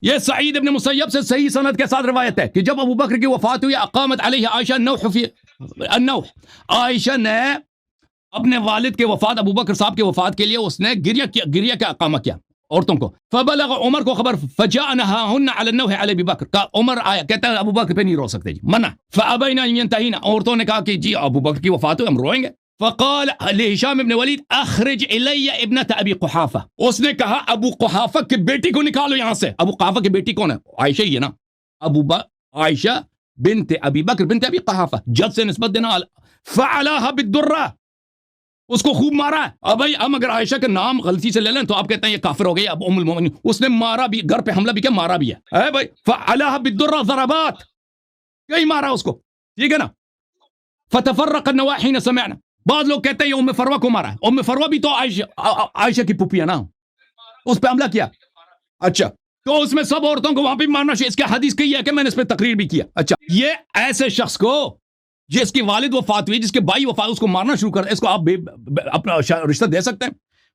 یہ سعید ابن مسیب سے صحیح سند کے ساتھ روایت ہے کہ جب ابو بکر کی وفات ہوئی اقامت علیہ عائشہ النوح، عائشہ نے اپنے والد کے وفات، ابو بکر صاحب کے وفات کے لیے اس نے گریہ کا اقامہ کیا عورتوں کو. فبلغ عمر کو خبر، فجاء نهاهن على النوح على ابی بکر، کا عمر آیا کہتا ہے ابو بکر پہ نہیں رو سکتے جی، منع. فابین ان ينتهين، عورتوں نے کہا کہ جی ابو بکر کی وفات ہوئی ہم روئیں گے. فقال لهشام ابن ولید اخرج الی ابنت ابی قحافہ، اس نے کہا ابو قحافہ کی بیٹی کو نکالو یہاں سے. ابو قحافہ کی بیٹی کون ہے؟ عائشہ ہی ہے نا، عائشہ بنت ابی بکر بنت ابی قحافہ، جد سے نسبت دینا. فعلاها بالدرہ، اس کو خوب مارا ہے. اب بھائی ہم اگر عائشہ کا نام غلطی سے لے لیں تو آپ کہتے ہیں یہ کافر ہو گئی، اب ام المؤمنین. اس نے مارا بھی، گھر پہ حملہ بھی کیا، مارا بھی ہے. اے بھائی فعلاها بالدرہ ضربات، کئی مارا اس کو، ٹھیک ہے نا. فتفرق النواح حين سمعنا، بعض لوگ کہتے ہیں یہ ام فروہ کو مارا ہے. ام فروہ بھی تو عائشہ کی پھوپھی ہے نا، اس پہ حملہ کیا. اچھا تو اس میں سب عورتوں کو وہاں پہ مارنا چاہیے. اس کے حدیث کی ہے کہ میں نے اس پہ تقریر بھی کیا. اچھا یہ ایسے شخص کو جس کی والد وفات ہوئی، جس کے بھائی وفات، اس کو مارنا شروع کر دیں، اس کو آپ اپنا رشتہ دے سکتے ہیں؟